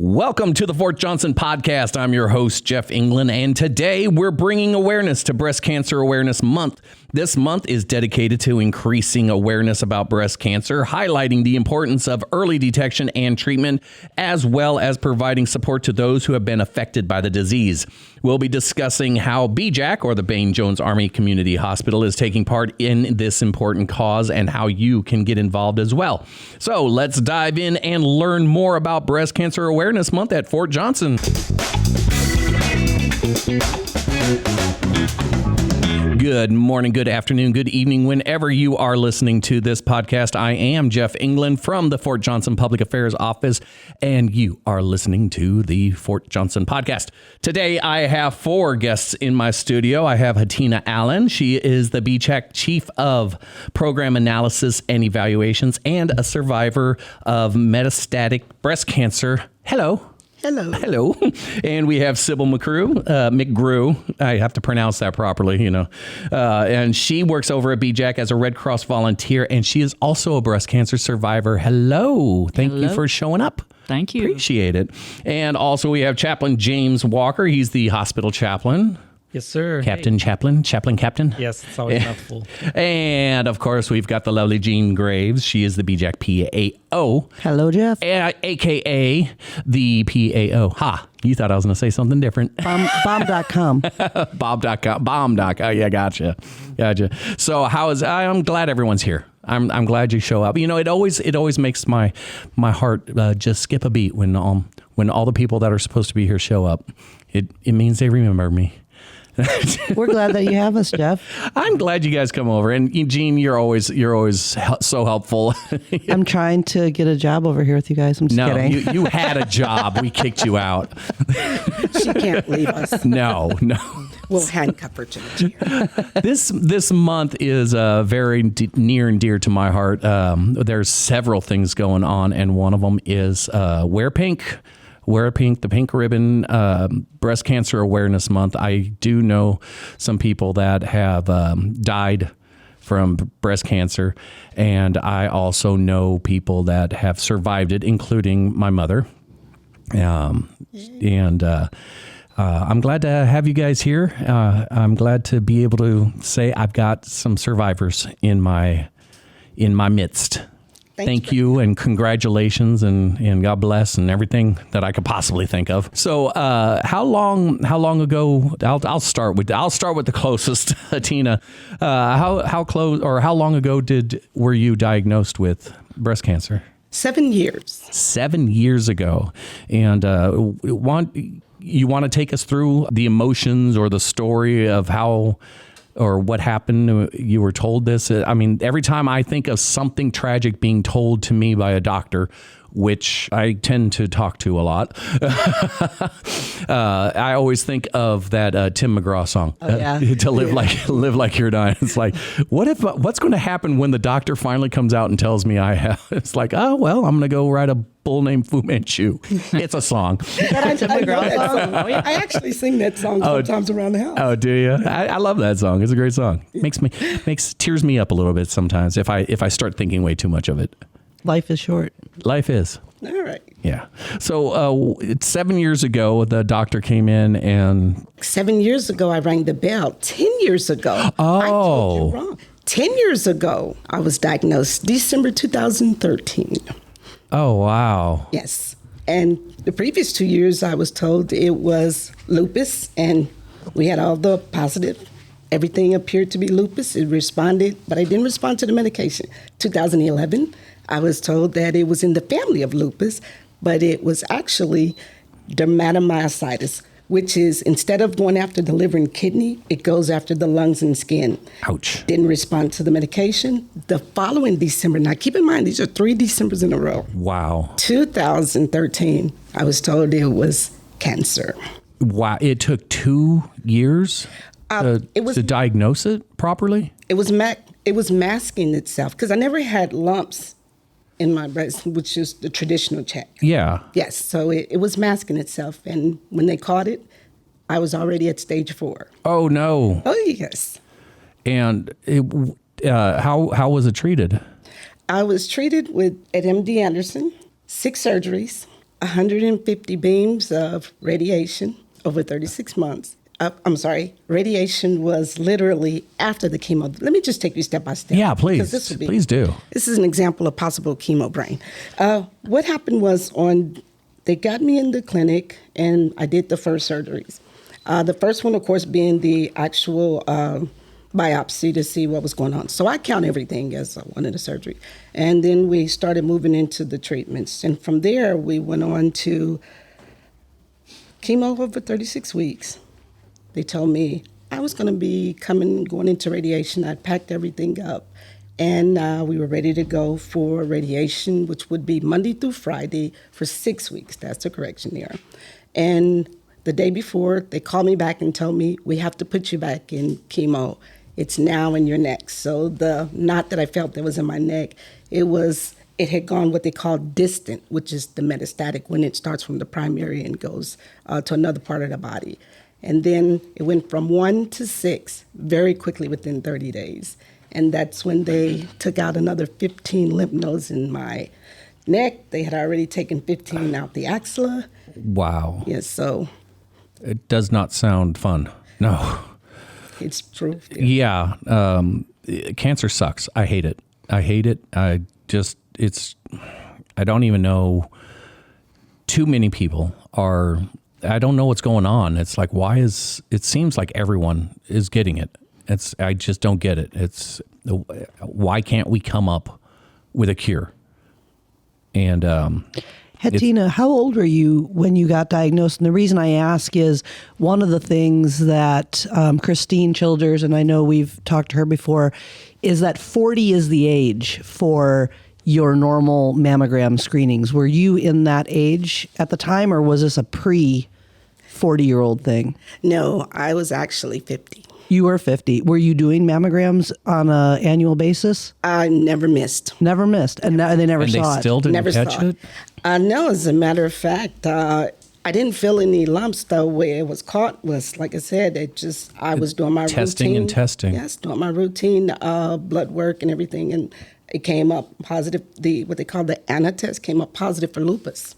Welcome to the Fort Johnson podcast. I'm your host, Jeff England, and today we're bringing awareness to Breast Cancer Awareness Month. This month is dedicated to increasing awareness about breast cancer, highlighting the importance of early detection and treatment, as well as providing support to those who have been affected by the disease. We'll be discussing how BJACH, or the Bain Jones Army Community Hospital, is taking part in this important cause and how you can get involved as well. So let's dive in and learn more about Breast Cancer Awareness Month at Fort Johnson. Good morning, good afternoon, good evening, whenever you are listening to this podcast. I am Jeff England from the Fort Johnson Public Affairs Office, and you are listening to the Fort Johnson podcast. Today, I have four guests in my studio. I have Hatina Allen. She is the BJACH Chief of Program Analysis and Evaluations and a survivor of metastatic breast cancer. Hello. Hello. And we have Sybil McGrew. I have to pronounce that properly, and she works over at BJACH as a Red Cross volunteer, and she is also a breast cancer survivor. Hello. Thank you for showing up. Thank you. Appreciate it. And also we have Chaplain James Walker. He's the hospital chaplain. Yes, sir. Chaplain. Yes, it's always mouthful. And of course, we've got the lovely Jean Graves. She is the BJACH PAO. Hello, Jeff. AKA the PAO. Ha, you thought I was going to say something different. Bomb.com. Bomb.com. Yeah, gotcha. So I'm glad everyone's here. I'm glad you show up. It always makes my heart just skip a beat when all the people that are supposed to be here show up. It means they remember me. We're glad that you have us, Jeff. I'm glad you guys come over, and Eugene, you're always so helpful. I'm trying to get a job over here with you guys. I'm just kidding. No, you had a job. We kicked you out. She can't leave us. No. We'll handcuff her to the chair. This month is very near and dear to my heart. There's several things going on, and one of them is Wear Pink, the Pink Ribbon Breast Cancer Awareness Month. I do know some people that have died from breast cancer, and I also know people that have survived it, including my mother. I'm glad to have you guys here. I'm glad to be able to say I've got some survivors in my midst. Thank you and congratulations and God bless and everything that I could possibly think of. So, how long ago? I'll start with the closest, Tina. How close or how long ago were you diagnosed with breast cancer? 7 years. 7 years ago, and you want to take us through the emotions or the story of how or what happened? You were told this. I mean, every time I think of something tragic being told to me by a doctor, which I tend to talk to a lot, I always think of that Tim McGraw song, "To Live Like You're Dying." It's like, what's going to happen when the doctor finally comes out and tells me I have? It's like, oh well, I'm going to go ride a bull named Fu Manchu. It's a song. I actually sing that song sometimes around the house. Oh, do you? I love that song. It's a great song. Tears me up a little bit sometimes if I start thinking way too much of it. Life is short. Life is. All right. Yeah. So 7 years ago, the doctor came in and... 7 years ago, I rang the bell. 10 years ago. Oh. I told you wrong. 10 years ago, I was diagnosed December 2013. Oh, wow. Yes. And the previous 2 years, I was told it was lupus, and we had all the positive. Everything appeared to be lupus. It responded, but I didn't respond to the medication. 2011, I was told that it was in the family of lupus, but it was actually dermatomyositis, which is instead of going after the liver and kidney, it goes after the lungs and skin. Ouch. Didn't respond to the medication. The following December, now keep in mind, these are 3 Decembers in a row. Wow. 2013, I was told it was cancer. Wow. It took 2 years to diagnose it properly? It was masking itself because I never had lumps in my breast, which is the traditional check. Yeah. Yes, so it was masking itself. And when they caught it, I was already at stage 4. Oh, no. Oh, yes. And how was it treated? I was treated at MD Anderson, 6 surgeries, 150 beams of radiation over 36 months. Radiation was literally after the chemo. Let me just take you step by step. Yeah, please. Please do. This is an example of possible chemo brain. What happened was they got me in the clinic and I did the first surgeries. The first one, of course, being the actual biopsy to see what was going on. So I count everything as one of the surgery. And then we started moving into the treatments. And from there, we went on to chemo over 36 weeks. They told me I was going to be going into radiation. I packed everything up. And we were ready to go for radiation, which would be Monday through Friday for 6 weeks. That's the correction there. And the day before, they called me back and told me, we have to put you back in chemo. It's now in your neck. So the knot that I felt that was in my neck, it had gone what they call distant, which is the metastatic, when it starts from the primary and goes to another part of the body. And then it went from 1 to 6 very quickly within 30 days. And that's when they took out another 15 lymph nodes in my neck. They had already taken 15 out the axilla. Wow. Yes, so. It does not sound fun. No. It's proof. Yeah. Cancer sucks. I hate it. I don't even know. Too many people I don't know what's going on. It's like, it seems like everyone is getting it. I just don't get it. Why can't we come up with a cure? And, Hettina, how old were you when you got diagnosed? And the reason I ask is one of the things that Christine Childers, and I know we've talked to her before, is that 40 is the age for your normal mammogram screenings. Were you in that age at the time, or was this a pre-40-year-old thing? No, I was actually 50. You were 50. Were you doing mammograms on an annual basis? I never missed. Never missed. And they never and saw it. They still didn't Never catch saw it? No, as a matter of fact, I didn't feel any lumps, though. Where it was caught was, like I said, I was doing my testing routine. And testing. Yes, doing my routine, blood work and everything. And it came up positive. What they call the ANA test came up positive for lupus.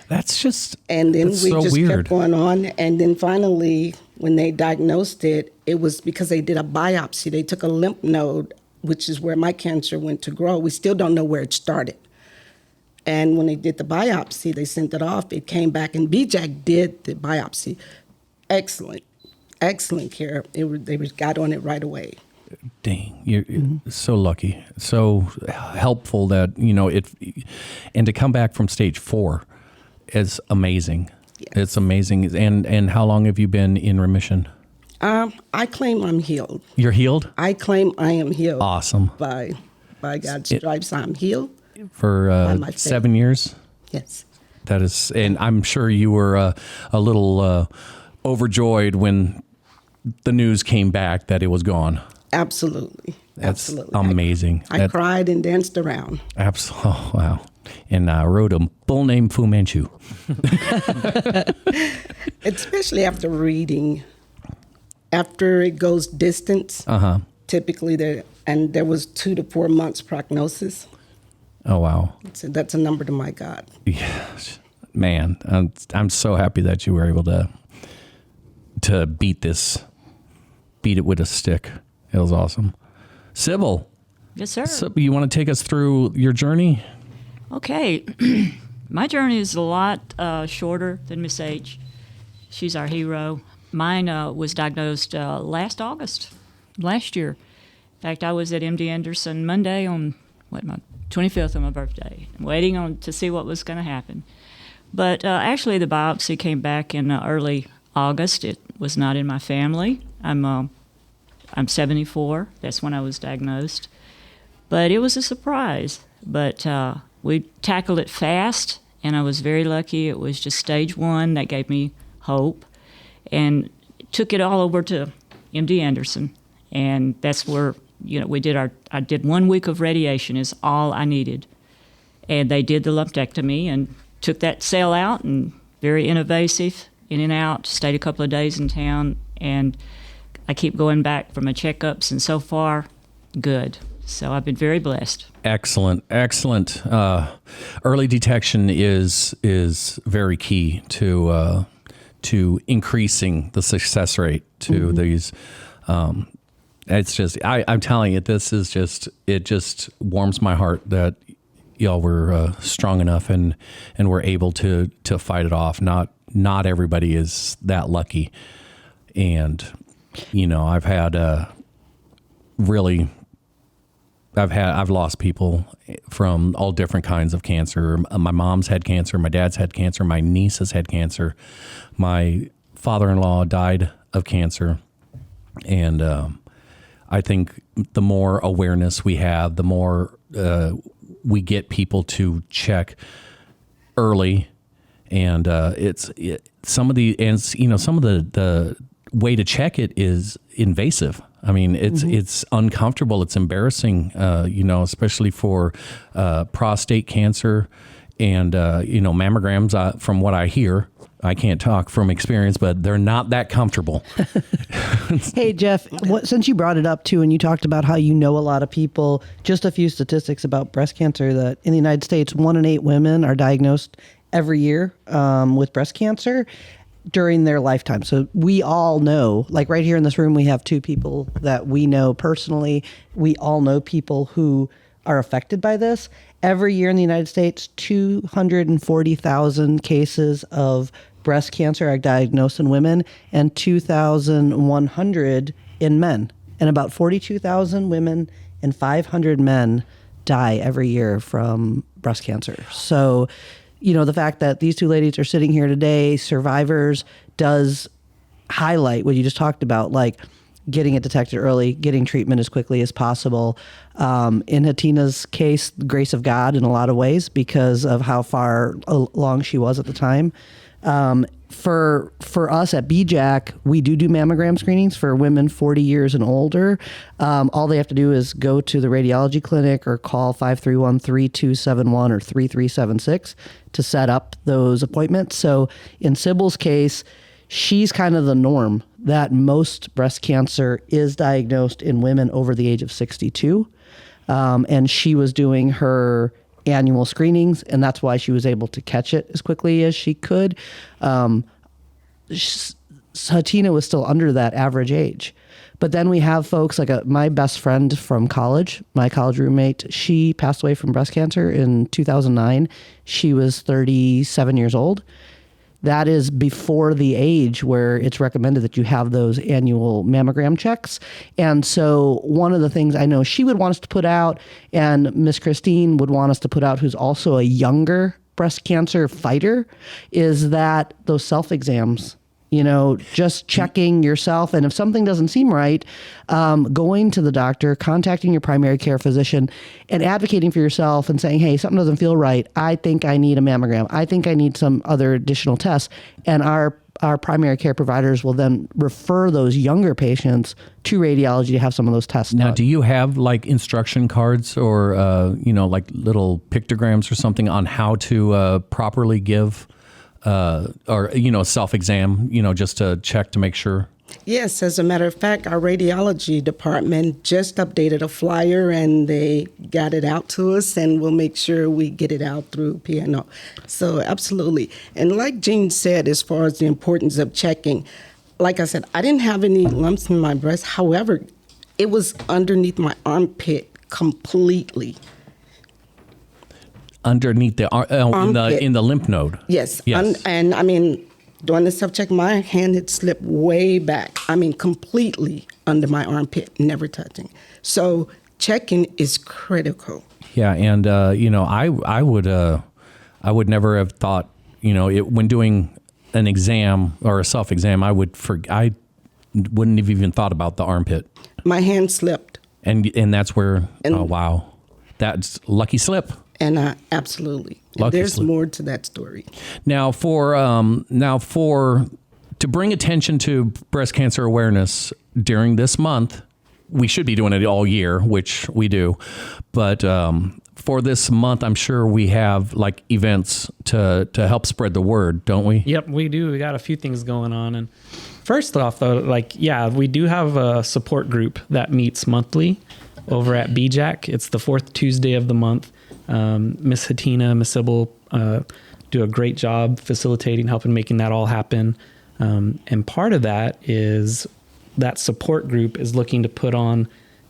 That's just And then we so just weird. kept going on. And then finally, when they diagnosed it, it was because they did a biopsy. They took a lymph node, which is where my cancer went to grow. We still don't know where it started. And when they did the biopsy, they sent it off. It came back, and BJACH did the biopsy. Excellent care. They got on it right away. Dang, you're so lucky, so helpful that and to come back from stage 4 is amazing. Yes. It's amazing. And how long have you been in remission? I claim I'm healed. You're healed? I claim I am healed. Awesome. By God's stripes, I'm healed. For 7 years? Yes. That is, and I'm sure you were a little overjoyed when the news came back that it was gone. Absolutely. That's Absolutely. amazing. I cried and danced around. Absolutely. Oh, wow. And I wrote a bull named Fu Manchu. Especially after reading. After it goes distance, typically there was 2 to 4 months prognosis. Oh, wow. So that's a number to my God. Yes. Man, I'm so happy that you were able to beat it with a stick. It was awesome. Sybil. Yes, sir. So you want to take us through your journey? Okay. My journey is a lot shorter than Miss H. She's our hero. Mine was diagnosed last year. In fact, I was at MD Anderson Monday on my 25th on my birthday, waiting to see what was going to happen. But actually, the biopsy came back in early August. It was not in my family. I'm 74. That's when I was diagnosed. But it was a surprise. But we tackled it fast, and I was very lucky. It was just stage 1 that gave me hope, and took it all over to MD Anderson. And that's where I did 1 week of radiation is all I needed. And they did the lumpectomy and took that cell out, and very invasive, in and out, stayed a couple of days in town, and I keep going back for my checkups, and so far, good. So I've been very blessed. Excellent. Early detection is very key to increasing the success rate to these. It's just, I'm telling you, it just warms my heart that y'all were strong enough and were able to fight it off. Not everybody is that lucky. And, I've had I've lost people from all different kinds of cancer. My mom's had cancer. My dad's had cancer. My niece has had cancer. My father-in-law died of cancer. And I think the more awareness we have, the more we get people to check early. And some of the way to check it is invasive. I mean, it's uncomfortable. It's embarrassing, especially for prostate cancer and, mammograms. From what I hear, I can't talk from experience, but they're not that comfortable. Hey, Jeff, since you brought it up too, and you talked about how you know a lot of people, just a few statistics about breast cancer, that in the United States, 1 in 8 women are diagnosed every year with breast cancer during their lifetime. So we all know, like right here in this room, we have 2 people that we know personally. We all know people who are affected by this. Every year in the United States, 240,000 cases of breast cancer are diagnosed in women and 2,100 in men. And about 42,000 women and 500 men die every year from breast cancer. So, the fact that these 2 ladies are sitting here today, survivors, does highlight what you just talked about, like getting it detected early, getting treatment as quickly as possible. In Hatina's case, the grace of God in a lot of ways because of how far along she was at the time. For us at BJACH, we do mammogram screenings for women 40 years and older. All they have to do is go to the radiology clinic or call 531-3271 or 3376 to set up those appointments. So in Sybil's case, she's kind of the norm that most breast cancer is diagnosed in women over the age of 62. And she was doing her annual screenings, and that's why she was able to catch it as quickly as she could. Hatina was still under that average age. But then we have folks like my best friend from college, my college roommate, she passed away from breast cancer in 2009. She was 37 years old. That is before the age where it's recommended that you have those annual mammogram checks. And so one of the things I know she would want us to put out, and Miss Christine would want us to put out, who's also a younger breast cancer fighter, is that those self-exams, just checking yourself. And if something doesn't seem right, going to the doctor, contacting your primary care physician, and advocating for yourself and saying, hey, something doesn't feel right. I think I need a mammogram. I think I need some other additional tests. And our primary care providers will then refer those younger patients to radiology to have some of those tests done. Now, do you have like instruction cards or, like little pictograms or something on how to properly give self-exam, just to check to make sure? Yes, as a matter of fact, our radiology department just updated a flyer and they got it out to us, and we'll make sure we get it out through PNO. So absolutely. And like Jean said, as far as the importance of checking, like I said, I didn't have any lumps in my breast. However, it was underneath my armpit completely. Underneath the in the lymph node. Yes. Yes. And I mean, doing the self-check, my hand had slipped way back. I mean, completely under my armpit, never touching. So checking is critical. Yeah, and I would never have thought, when doing an exam or a self-exam, I wouldn't have even thought about the armpit. My hand slipped. And that's where, oh wow, that's lucky slip. And absolutely. And there's more to that story. Now to bring attention to breast cancer awareness during this month, we should be doing it all year, which we do. But for this month, I'm sure we have like events to help spread the word, don't we? Yep, we do. We got a few things going on. And first off, though, we do have a support group that meets monthly. over at BJACH. It's the fourth Tuesday of the month. Miss Hatina, Miss Sybil do a great job facilitating, helping making that all happen. And part of that is that support group is looking to put on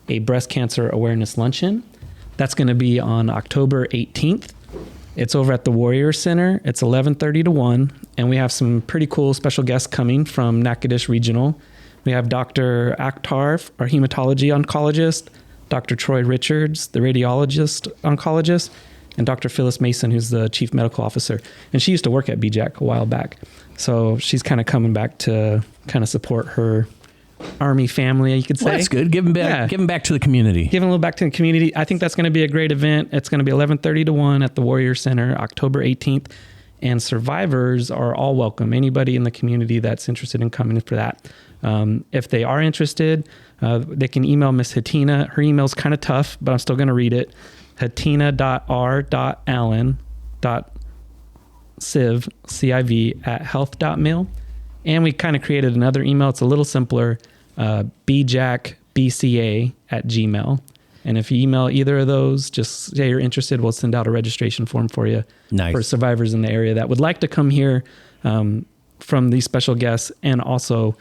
a breast cancer awareness luncheon. That's going to be on October 18th. It's over at the Warrior Center. It's 11:30 to 1. And we have some pretty cool special guests coming from Natchitoches Regional. We have Dr. Akhtar, our hematology oncologist, Dr. Troy Richards, the radiologist oncologist, and Dr. Phyllis Mason, who's the chief medical officer. And she used to work at BJACH a while back. So she's kind of coming back to kind of support her Army family, you could say. Well, that's good. Giving back to the community. Giving a little back to the community. I think that's going to be a great event. It's going to be 11:30 to 1 at the Warrior Center, October 18th. And survivors are all welcome. Anybody in the community that's interested in coming for that. If they are interested, they can email Miss Hatina. Her email's kind of tough, but I'm still going to read it. hatina.r.allen.civ@health.mil. And we kind of created another email. It's a little simpler, bjacbca@gmail. And if you email either of those, just say you're interested, we'll send out a registration form for you. Nice. For survivors in the area that would like to come here from these special guests, and also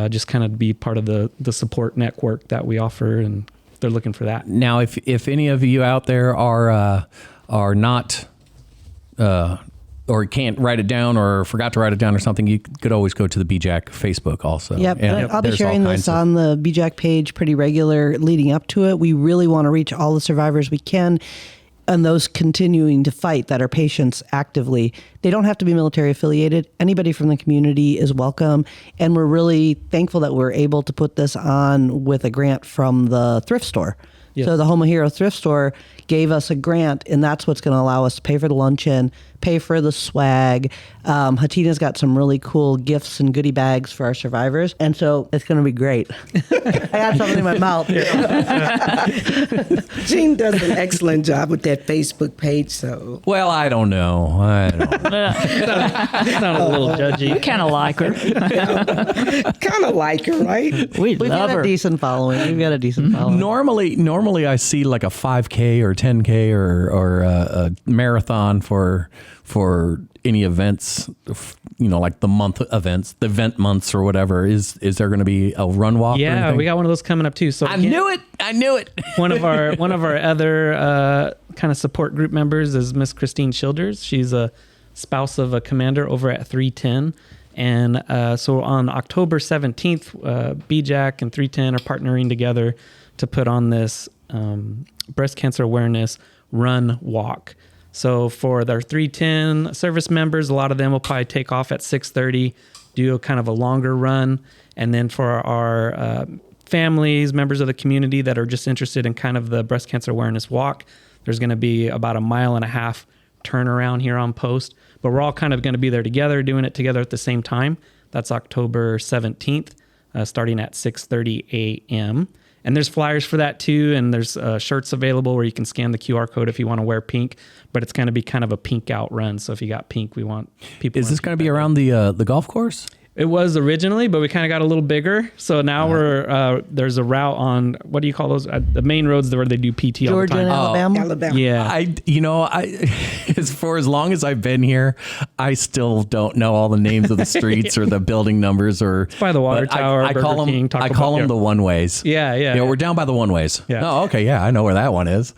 just kind of be part of the support network that we offer, and they're looking for that. Now, if any of you out there are not or can't write it down or forgot to write it down or something, you could always go to the BJACH Facebook also. Yep. And I'll be there's sharing all this kinds on the BJACH page pretty regular leading up to it. We really want to reach all the survivors we can, and those continuing to fight that are patients actively. They don't have to be military affiliated. Anybody from the community is welcome. And we're really thankful that we're able to put this on with a grant from the thrift store. Yes. So the Home of Hero thrift store gave us a grant, and that's what's going to allow us to pay for the luncheon, pay for the swag. Hatina's got some really cool gifts and goodie bags for our survivors, and so it's going to be great. I had something in my mouth. Jean does an excellent job with that Facebook page. So Well, I don't know. It's not a little judgy. Kind of like her. kind of like her, right? We We've love got her. a decent following. We've got a decent following. Normally I see like a 5K or 10K or a marathon for any events, like the month events, the event months or whatever. Is there going to be a run walk? or Yeah, anything? we got one of those coming up too. So I knew it. one of our other kind of support group members is Miss Christine Childers. She's a spouse of a commander over at 310. And so on October 17th, BJACH and 310 are partnering together to put on this breast cancer awareness run walk. So for their 310 service members, a lot of them will probably take off at 6:30, do a kind of a longer run. And then for our families, members of the community that are just interested in kind of the breast cancer awareness walk, there's going to be about 1.5 mile turnaround here on post. But we're all kind of going to be there together, doing it together at the same time. That's October 17th, starting at 6:30 a.m. And there's flyers for that too, and there's shirts available where you can scan the QR code if you want to wear pink. But it's going to be kind of a pink out run. So if you got pink, we want people. Is this going to be around the golf course? It was originally, but we kind of got a little bigger. So now there's a route on, what do you call those? The main roads where they do PT all the Georgia and time. Alabama. Alabama. Yeah. I for as long as I've been here, I still don't know all the names of the streets or the building numbers or by the water but tower, I call Burger them. King, Taco I call Bell. them the one ways. Yeah. We're down by the one ways. Yeah. Oh, okay. Yeah, I know where that one is.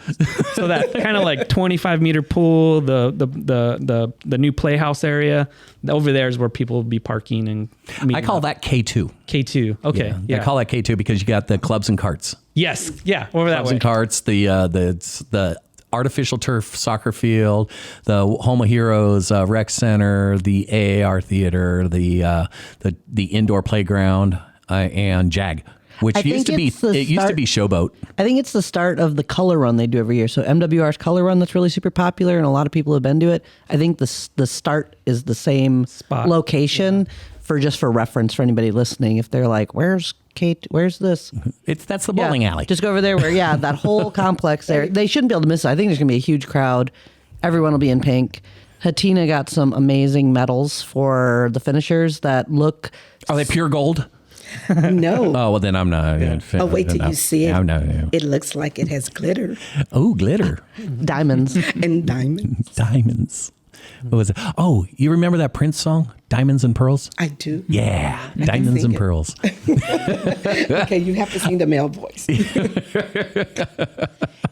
So that kind of like 25-meter pool, the new playhouse area, over there is where people will be parking and meeting I call up. that K2. K2. Okay. Yeah. I call that K2 because you got the clubs and carts. Yes. Yeah. Over that Clubs way. and carts, the artificial turf soccer field, the Home of Heroes rec center, the AAR theater, the indoor playground, and JAG, which I used think to be it's the used to be Showboat. I think it's the start of the color run they do every year. So MWR's color run that's really super popular, and a lot of people have been to it. I think the start is the same Spot. location for reference for anybody listening. If they're like, "Where's Kate? Where's this?" That's the bowling alley. Just go over there. Where that whole complex there. They shouldn't be able to miss it. I think there's gonna be a huge crowd. Everyone will be in pink. Hatina got some amazing medals for the finishers that look. Are they pure gold? No. Oh, well, then I'm not. Oh, wait till you see it. I'm not. Yeah. It looks like it has glitter Oh, glitter. Diamonds. and diamonds. Diamonds. What was it? Oh, you remember that Prince song, Diamonds and Pearls? I do. Yeah, Diamonds sing and it. Pearls. Okay, you have to sing the male voice.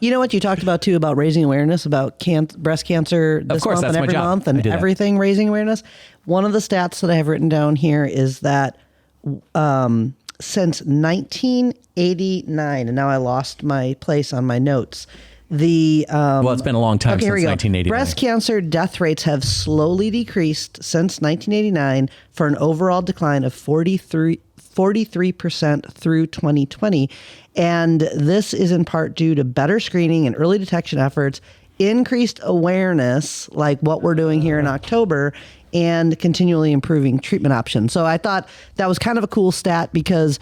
You know what you talked about too, about raising awareness about breast cancer this course, month that's and my every job. month I and do that. everything, raising awareness. One of the stats that I have written down here is that since 1989, and now I lost my place on my notes. Well, it's been a long time Okay, here since we go. 1989. Breast cancer death rates have slowly decreased since 1989 for an overall decline of 43% through 2020. And this is in part due to better screening and early detection efforts, increased awareness, like what we're doing here in October, and continually improving treatment options. So I thought that was kind of a cool stat because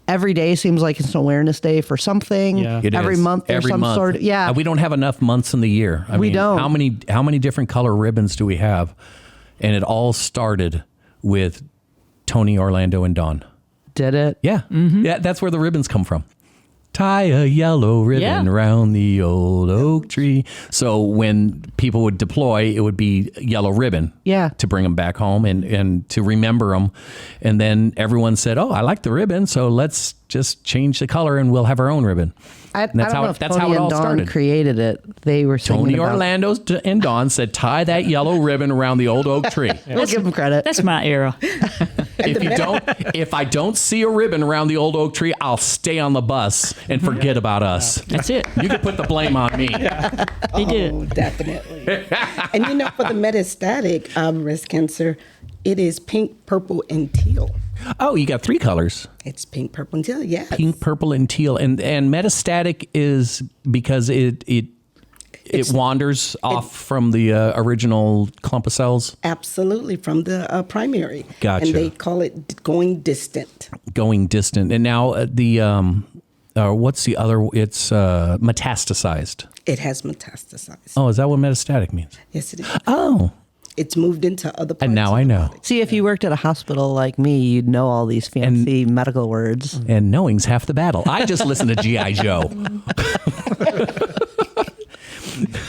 every day seems like it's an awareness day for something. Yeah. It Every is. month there's Every some month. sort of, yeah. We don't have enough months in the year. I We mean, don't. How many different color ribbons do we have? And it all started with Tony, Orlando, and Dawn. Did it? Yeah. Yeah, that's where the ribbons come from. Tie a yellow ribbon Yeah. around the old oak tree. So when people would deploy, it would be yellow ribbon. Yeah. To bring them back home and to remember them. And then everyone said, "Oh, I like the ribbon, so let's just change the color and we'll have our own ribbon." I And that's don't how know it- if that's Tony how it and all Dawn started. created it. They were singing Tony about, Orlando and Dawn said, "Tie that yellow ribbon around the old oak tree." We'll give them credit. That's my era. If I don't see a ribbon around the old oak tree, I'll stay on the bus and forget about us. That's it. You can put the blame on me. He did. Oh, definitely. And for the metastatic breast cancer, it is pink, purple, and teal. Oh, you got three colors: It's pink, purple, and teal. Yes. pink, purple, and teal. And metastatic is because it wanders off from the original clump of cells, Absolutely, from the primary. Gotcha. And they call it going distant. going distant. And now what's the other? It's metastasized. It has metastasized. Oh, is that what metastatic means? Yes, it is. Oh, It's moved into other parts. and now of I the know. body. See, if you worked at a hospital like me, you'd know all these fancy medical words. And knowing's half the battle. I just listened to G.I. Joe.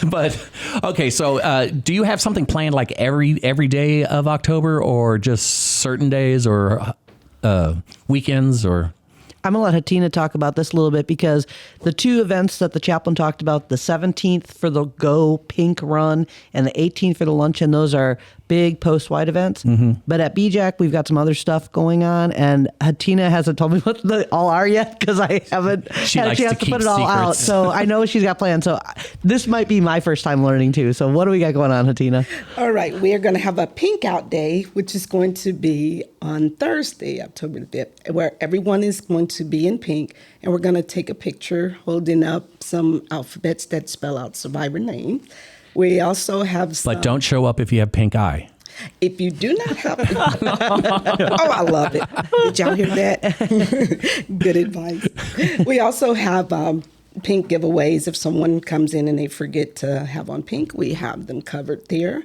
But okay, so do you have something planned like every day of October, or just certain days, or weekends, or? I'm going to let Hatina talk about this a little bit because the two events that the chaplain talked about, the 17th for the Go Pink Run and the 18th for the luncheon, those are big post-wide events. But at BJACH, we've got some other stuff going on, and Hatina hasn't told me what they all are yet because I haven't She had a likes chance to to put keep it all out. secrets. So I know she's got plans. So this might be my first time learning too. So what do we got going on, Hatina? All right, we are going to have a pink out day, which is going to be on Thursday, October the 5th, where everyone is going to be in pink, and we're going to take a picture holding up some alphabets that spell out survivor names. We also have some, But don't show up if you have pink eye. if you do not have, oh, I love it. Did y'all hear that? Good advice. We also have pink giveaways. If someone comes in and they forget to have on pink, we have them covered there.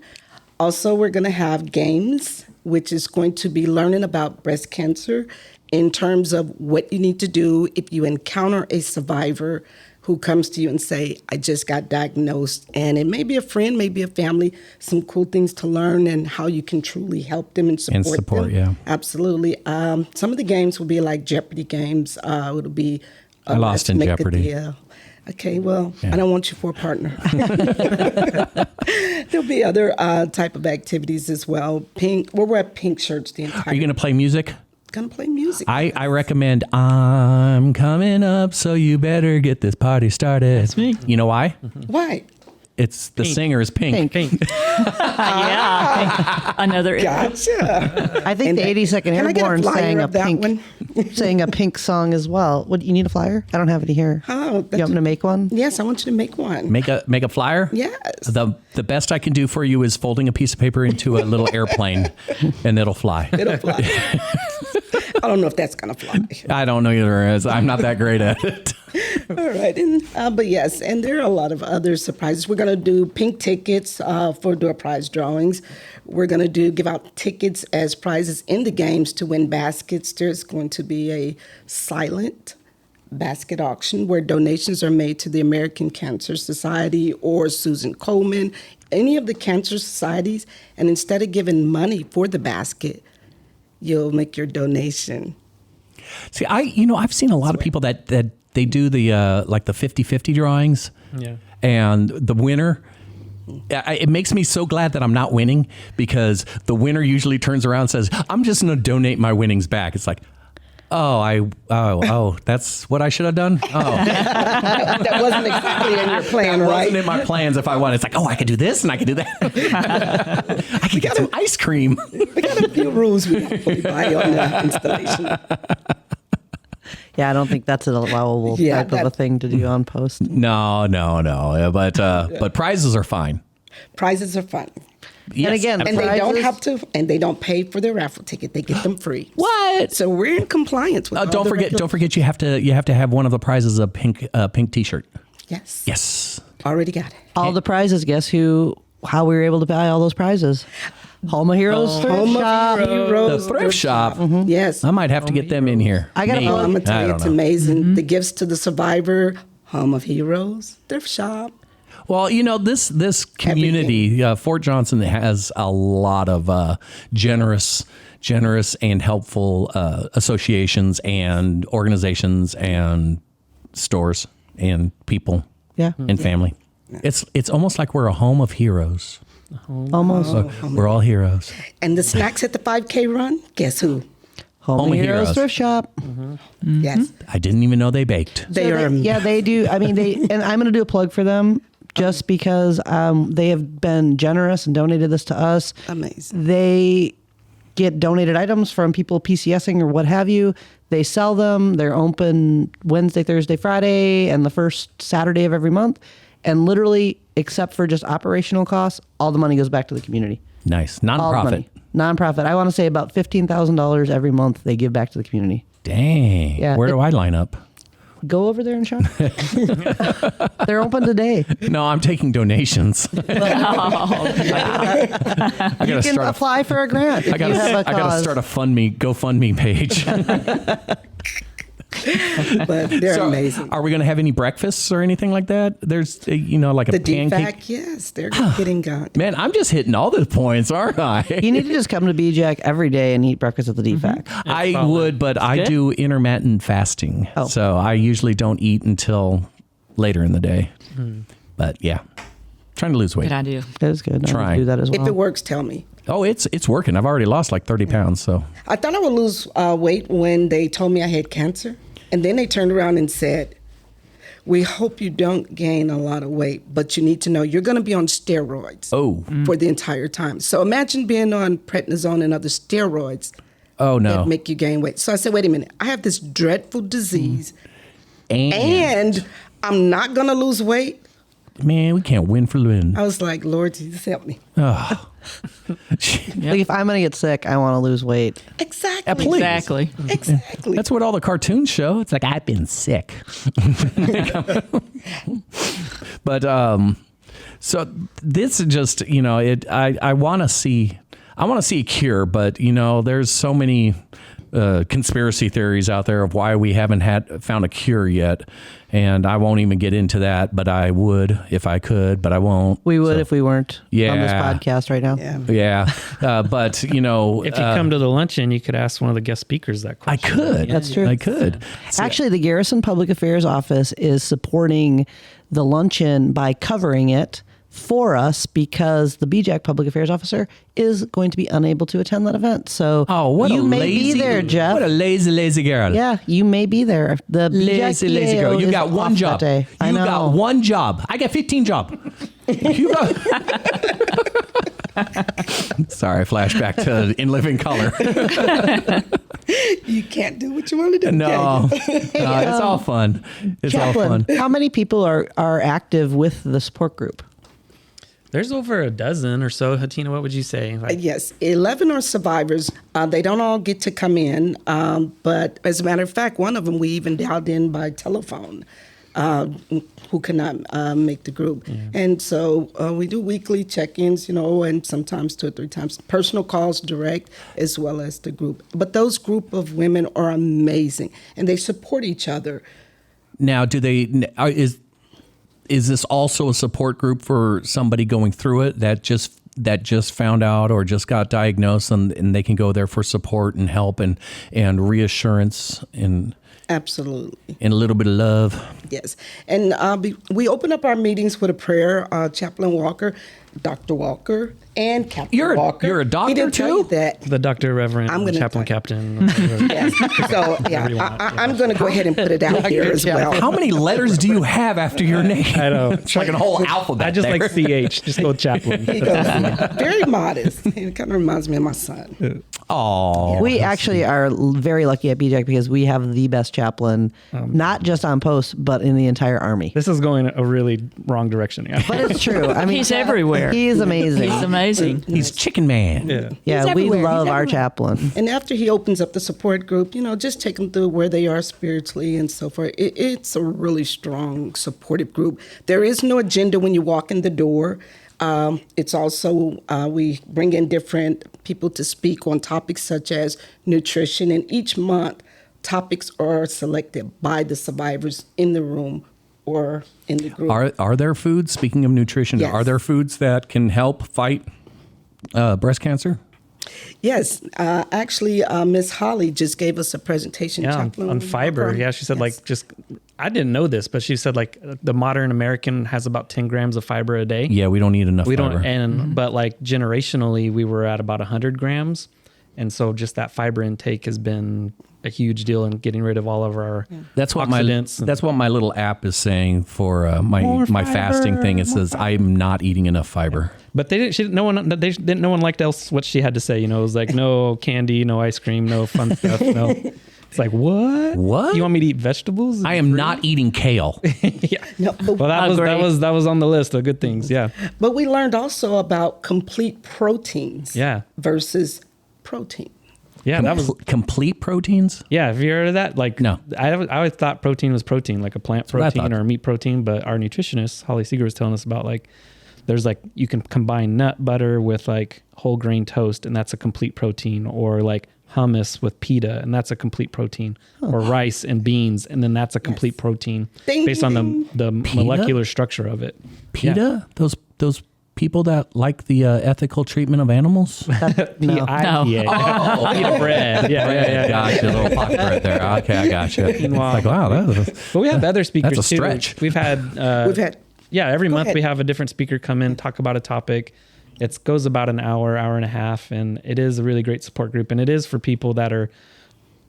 Also, we're going to have games, which is going to be learning about breast cancer in terms of what you need to do if you encounter a survivor who comes to you and say, I just got diagnosed. And it may be a friend, maybe a family, some cool things to learn and how you can truly help them and support them. Yeah. Absolutely. Some of the games will be like Jeopardy games. It'll be I lost in Let's Make a Jeopardy. Deal. Okay, well, Yeah. I don't want you for a partner. There'll be other type of activities as well. Pink, we'll wear pink shirts the entire Are you going to play music? Gonna play music. I recommend I'm coming up, so you better get this party started. That's me. You know why? Why? It's the singer is Pink. Pink. Yeah. Another era. Gotcha. I think And the 82nd can I get a Airborne flyer sang a of that pink, one? sang a pink song as well. What, you need a flyer? I don't have any here. Oh, You want me to make one? Yes, I want you to make one. Make a flyer? Yes. The best I can do for you is folding a piece of paper into a little airplane, and it'll fly. It'll fly. I don't know if that's gonna fly. I don't know either. As I'm not that great at it. All right. But yes, and there are a lot of other surprises. We're going to do pink tickets for door prize drawings. We're going to give out tickets as prizes in the games to win baskets. There's going to be a silent basket auction where donations are made to the American Cancer Society or Susan Komen, any of the cancer societies. And instead of giving money for the basket, you'll make your donation. See, I've seen a lot of people that they do the like the 50-50 drawings. Yeah. And the winner, it makes me so glad that I'm not winning, because the winner usually turns around and says, I'm just going to donate my winnings back. It's like, that's what I should have done? Oh. That wasn't exactly in your plan, That right? wasn't in my plans if I wanted. It's like, I could do this and I could do that. I could get some ice cream. We got a few rules we got to play by on the installation. Yeah, I don't think that's an allowable Yeah, type of a thing to do on post. No. But prizes are fine. Prizes are fun. Yes, And again, And they don't Prizes? have to, and they don't pay for their raffle ticket. They get them free. What? So we're in compliance with all Don't the forget. You have to have one of the prizes a pink T-shirt. Yes. Yes. Already got it. All the prizes. Guess how we were able to buy all those prizes? Home of Heroes thrift Home of shop. Heroes. The thrift shop. Yes. I might have to get them in here. I gotta Maybe. plug- I'm going to tell I you, don't it's know. amazing. The gifts to the survivor, Home of Heroes, thrift shop. Well, this community, Fort Johnson, has a lot of generous and helpful associations and organizations and stores and people Yeah, and family. It's almost like we're a home of heroes. almost. We're all heroes. And the snacks at the 5K run, guess who? Home of Heroes thrift shop. Yes. I didn't even know they baked. They So are. yeah, they do. I mean, and I'm going to do a plug for them just because they have been generous and donated this to us. Amazing. They get donated items from people PCSing or what have you. They sell them. They're open Wednesday, Thursday, Friday, and the first Saturday of every month. And literally, except for just operational costs, all the money goes back to the community. Nice. All the Nonprofit. money. Nonprofit. I want to say about $15,000 every month they give back to the community. Dang. Yeah, Where do I line up? Go over there and shop. They're open today. No, I'm taking donations. I gotta You can start. apply for a grant if I gotta you have a I gotta cause. start a GoFundMe page. But they're So, amazing. Are we going to have any breakfasts or anything like that? There's, like a The pancake. DFAC, yes, they're getting gone. Man, I'm just hitting all the points, aren't I? You need to just come to BJACH every day and eat breakfast at the DFAC. I solid. would, but I good. do intermittent fasting. Oh. So I usually don't eat until later in the day. But yeah, trying to lose weight. Good idea. That is good. I Trying. would do that as well. If it works, tell me. Oh, it's working. I've already lost like 30 pounds. So I thought I would lose weight when they told me I had cancer. And then they turned around and said, we hope you don't gain a lot of weight, but you need to know you're going to be on steroids for the entire time. So imagine being on prednisone and other steroids oh that no. make you gain weight. So I said, wait a minute, I have this dreadful disease and I'm not going to lose weight. Man, we can't win for Lynn. I was like, Lord Jesus, help me. Oh. Like if I'm going to get sick, I want to lose weight. Exactly. Please. Exactly. Exactly. That's what all the cartoons show. It's like, I've been sick. But so this is just, I want to see a cure, but there's so many conspiracy theories out there of why we haven't found a cure yet. And I won't even get into that, but I would if I could, but I won't. We would if we weren't on this Yeah. podcast right now. Yeah. Yeah. But, If you come to the luncheon, you could ask one of the guest speakers that I question. could. That's true. I could. Actually, the Garrison Public Affairs Office is supporting the luncheon by covering it for us because the BJACH Public Affairs Officer is going to be unable to attend that event. So you may be there, Jeff. What a lazy girl. Yeah, you may be there. The BJACH Lazy girl. PAO You is got one off job. that day. I You know. got one job. I got 15 jobs. You got. Sorry, flashback to In Living Color. You can't do what you want to do. No, can you? it's all fun. It's all Chaplain, fun. how many people are active with the support group? There's over a dozen or so. Hatina, what would you say? Yes, 11 are survivors. They don't all get to come in, but as a matter of fact, one of them we even dialed in by telephone. who cannot make the group. And so we do weekly check-ins, and sometimes 2 or 3 times, personal calls direct as well as the group. But those group of women are amazing, and they support each other. Now, is this also a support group for somebody going through it that just found out or just got diagnosed, and they can go there for support and help and reassurance and Absolutely. and a little bit of love? Yes. And we open up our meetings with a prayer. Chaplain Walker, Dr. Walker, and Captain Walker. You're a doctor, he didn't tell you too? that. The Doctor, Reverend, I'm gonna Chaplain, tell- Captain. Yes. So, I'm going to go ahead and put it out here as well. How many letters do you have after your name? I know. It's like a whole alphabet. I just there. like CH. Just go Chaplain. He goes, very modest. It kind of reminds me of my son. Oh, We actually are very lucky at BJACH because we have the best chaplain, not just on post, but in the entire Army. This is going a really wrong direction. Yeah. But it's true. I mean, He's everywhere. He is amazing. He's amazing. he's Chicken Man. Yeah. Yeah, He's we everywhere. love He's our everywhere. chaplain. And after he opens up the support group, just take them through where they are spiritually and so forth. It's a really strong, supportive group. There is no agenda when you walk in the door. It's also, we bring in different people to speak on topics such as nutrition. And each month, topics are selected by the survivors in the room or in the group. Are there foods, speaking of nutrition, Yes. are there foods that can help fight breast cancer? Yes, actually, Miss Holly just gave us a presentation. Yeah, Chaplain on fiber. Walker. Yeah, she said Yes. I didn't know this, but she said the modern American has about 10 grams of fiber a day. Yeah, we don't need enough We fiber. don't, but generationally, we were at about 100 grams. And so just that fiber intake has been a huge deal in getting rid of all of our That's what oxidants. that's what my little app is saying for my fasting thing. It says I'm not eating enough fiber. But no one liked else what she had to say. It was like no candy, no ice cream, no fun stuff. No, it's like what? What? You want me to eat vegetables? I am not eating kale. Yeah. No, but, Well, that was on the list of good things. Yeah. but we learned also about complete proteins Yeah. versus protein. Yeah. That was. Complete proteins. Yeah. Have you heard of that? No. I always thought protein was protein, like a plant what I protein thought. or a meat protein. But our nutritionist Holly Seeger was telling us about there's you can combine nut butter with whole grain toast, and that's a complete protein, or hummus with pita, and that's a complete protein, or rice and beans, and then that's a complete protein Ding, based on ding. the molecular structure of it. PETA? Those people that like the ethical treatment of animals? No. PITA. Pita bread. Yeah. Gotcha, a little pocket right there. Okay, I gotcha. It's like, wow, But we have other speakers That's a too. stretch. We've had every month ahead. we have a different speaker come in, talk about a topic. It goes about an hour and a half, and it is a really great support group. And it is for people that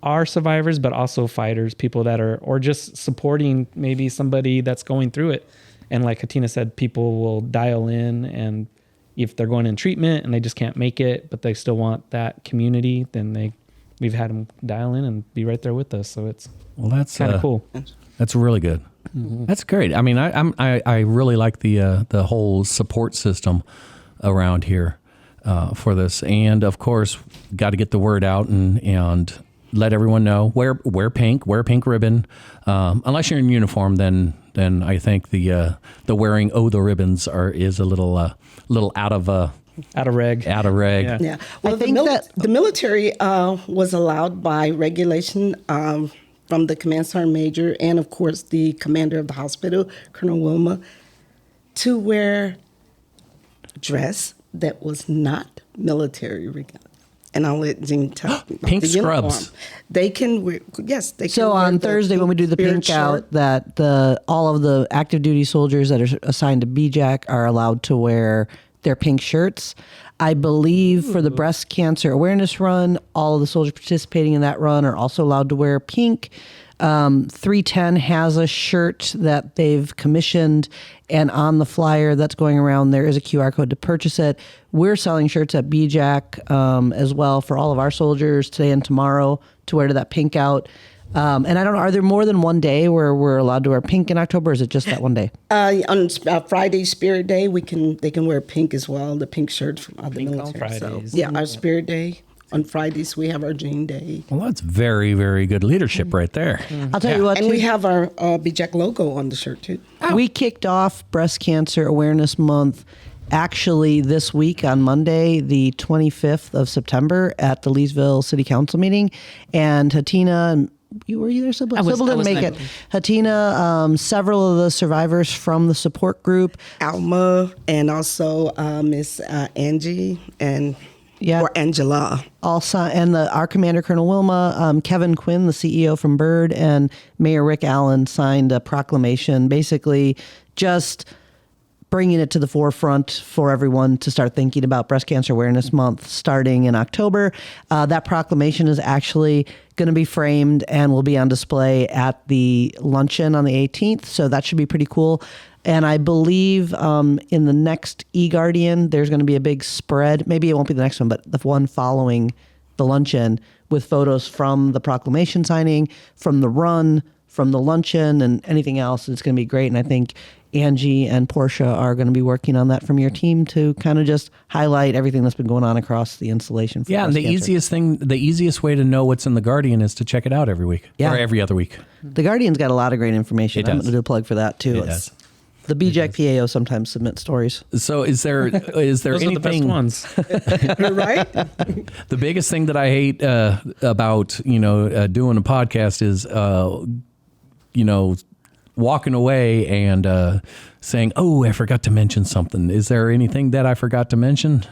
are survivors, but also fighters, people that are, or just supporting maybe somebody that's going through it. And like Katina said, people will dial in, and if they're going in treatment and they just can't make it, but they still want that community, then we've had them dial in and be right there with us. So it's that's kind of cool. That's really good. That's great. I mean, I really like the whole support system around here for this, and of course, got to get the word out and let everyone know. Wear pink ribbon. Unless you're in uniform, then I think the wearing the ribbons is a little out of reg. Yeah. Yeah. Well, I think the military was allowed by regulation from the command sergeant major and, of course, the commander of the hospital, Colonel Wilma, to wear dress that was not military regalia. And I'll let Jean tell you. Pink The uniform. scrubs. They can wear, yes, they can So wear on the Thursday when we do the spirit pink shirt. out, that all of the active duty soldiers that are assigned to BJACH are allowed to wear their pink shirts. I believe for the breast cancer awareness run, all of the soldiers participating in that run are also allowed to wear pink. 310 has a shirt that they've commissioned, and on the flyer that's going around, there is a QR code to purchase it. We're selling shirts at BJACH as well for all of our soldiers today and tomorrow to wear to that pink out. And I don't know, are there more than one day where we're allowed to wear pink in October, or is it just that one day? On Friday, Spirit Day, they can wear pink as well, the pink shirts from the Pink on military. So, Fridays. yeah, our Spirit Day. On Fridays, we have our Gene Day. Well, that's very, very good leadership right there. I'll tell you what, And too, we have our BJACH logo on the shirt, too. we kicked off Breast Cancer Awareness Month actually this week on Monday, the 25th of September at the Leesville City Council meeting. And Hatina, were you there, Sybil? Sybil didn't make it. Hatina, several of the survivors from the support group. Alma and also Miss Angie or Angela. Also, and our commander, Colonel Wilma, Kevin Quinn, the CEO from Byrd, and Mayor Rick Allen signed a proclamation basically just bringing it to the forefront for everyone to start thinking about Breast Cancer Awareness Month starting in October. That proclamation is actually going to be framed and will be on display at the luncheon on the 18th. So that should be pretty cool. And I believe in the next eGuardian, there's going to be a big spread. Maybe it won't be the next one, but the one following the luncheon with photos from the proclamation signing, from the run, from the luncheon, and anything else. It's going to be great. And I think Angie and Portia are going to be working on that from your team to kind of just highlight everything that's been going on across the installation. Yeah, and the easiest way to know what's in the Guardian is to check it out every week or every other week. The Guardian's got a lot of great information. It does. I'm going to do a plug for that too. It does. The BJACH PAO sometimes submit stories. So is there Those anything? are the best ones. Right? The biggest thing that I hate about doing a podcast is walking away and saying, "Oh, I forgot to mention something." Is there anything that I forgot to mention?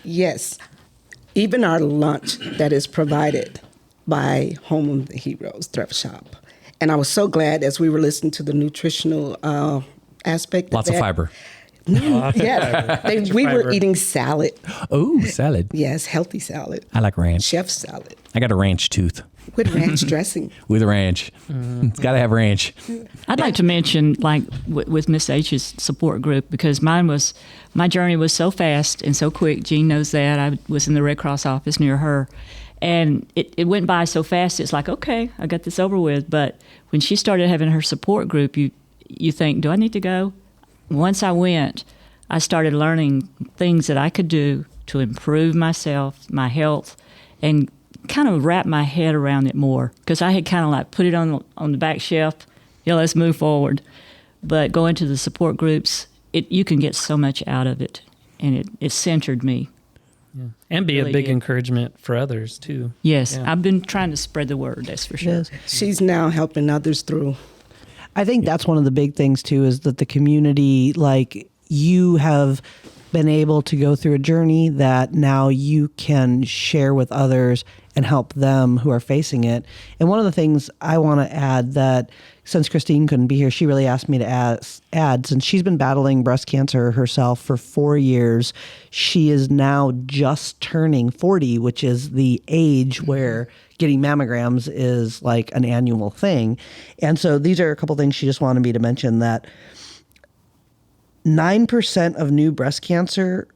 Yes. Even our lunch that is provided by Home of the Heroes Thrift Shop. And I was so glad as we were listening to the nutritional aspect. Lots of fiber. Yes. We were eating salad. Oh, salad. Yes, healthy salad. I like ranch. Chef salad. I got a ranch tooth. With ranch dressing. With ranch. It's got to have ranch. I'd like to mention, like with Miss H's support group, because my journey was so fast and so quick. Jean knows that. I was in the Red Cross office near her, and it went by so fast. It's like, okay, I got this over with. But when she started having her support group, you think, do I need to go? Once I went, I started learning things that I could do to improve myself, my health, and kind of wrap my head around it more, because I had kind of like put it on the back shelf. Let's move forward. But going to the support groups, you can get so much out of it, and it centered me. Yeah. And be Really a big did. encouragement for others too. Yes, Yeah. I've been trying to spread the word, that's for sure. Yes. She's now helping others through. I think that's one of the big things too, is that the community, like, you have been able to go through a journey that now you can share with others and help them who are facing it. And one of the things I want to add, that since Christine couldn't be here, she really asked me to add, since she's been battling breast cancer herself for 4 years, she is now just turning 40, which is the age where getting mammograms is like an annual thing. And so these are a couple things she just wanted me to mention, that 9% of new breast cancer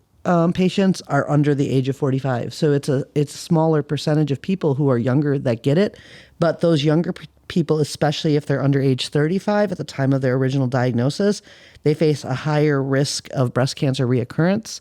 patients are under the age of 45. So it's a smaller percentage of people who are younger that get it. But those younger people, especially if they're under age 35 at the time of their original diagnosis, they face a higher risk of breast cancer reoccurrence.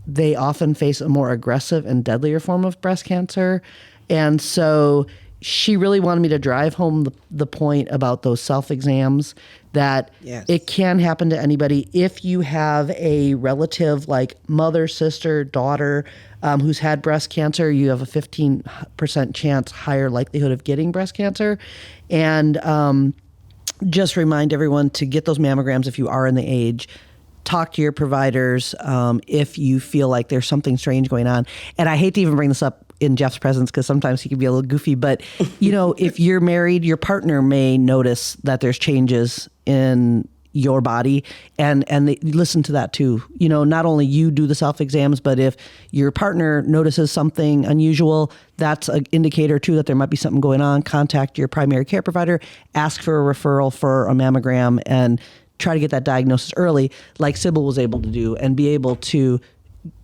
They often face a more aggressive and deadlier form of breast cancer. And so she really wanted me to drive home the point about those self-exams, that Yes. it can happen to anybody. If you have a relative like mother, sister, daughter who's had breast cancer, you have a 15% chance higher likelihood of getting breast cancer. And just remind everyone to get those mammograms if you are in the age. Talk to your providers if you feel like there's something strange going on. And I hate to even bring this up in Jeff's presence, because sometimes he can be a little goofy, but if you're married, your partner may notice that there's changes in your body, and they listen to that too. Not only you do the self-exams, but if your partner notices something unusual, that's an indicator too that there might be something going on. Contact your primary care provider, ask for a referral for a mammogram, and try to get that diagnosis early, like Sybil was able to do, and be able to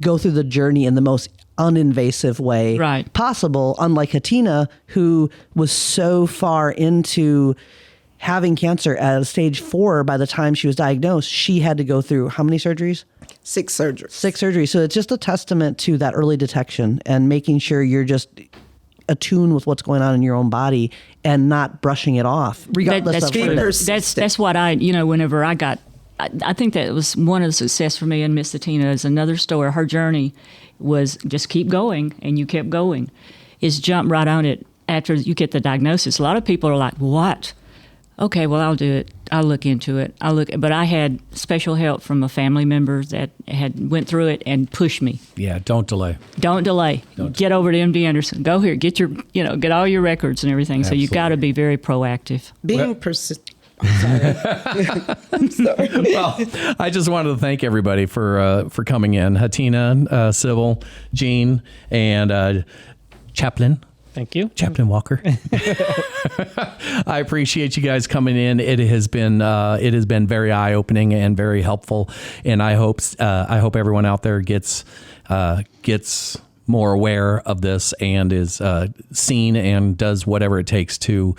go through the journey in the most uninvasive way possible, unlike Hatina, who was so far into having cancer at stage 4 by the time she was diagnosed. She had to go through how many surgeries? 6 surgeries. 6 surgeries. So it's just a testament to that early detection and making sure you're just attuned with what's going on in your own body and not brushing it off, regardless that's of true. what it is. That's what whenever I got, I think that was one of the success for me and Miss Atina is another story. Her journey was just keep going, and you kept going, is jump right on it after you get the diagnosis. A lot of people are like, what? Okay, well, I'll do it. I'll look into it. But I had special help from a family member that had went through it and pushed me. Yeah, don't delay. Don't delay. Get over to MD Anderson. Go here. Get get all your records and everything. Absolutely. So you got to be very proactive. Being persistent. I'm sorry. Well, I just wanted to thank everybody for coming in. Hatina, Sybil, Jean, and Chaplain. Thank you. Chaplain Walker. I appreciate you guys coming in. It has been very eye-opening and very helpful, and I hope everyone out there gets more aware of this and is seen and does whatever it takes to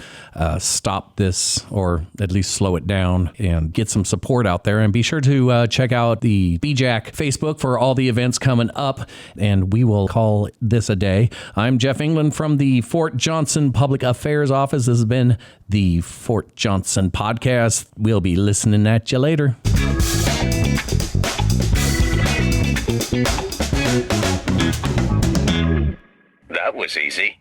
stop this or at least slow it down and get some support out there. And be sure to check out the BJACH Facebook for all the events coming up, and we will call this a day. I'm Jeff England from the Fort Johnson Public Affairs Office. This has been the Fort Johnson Podcast. We'll be listening at you later. That was easy.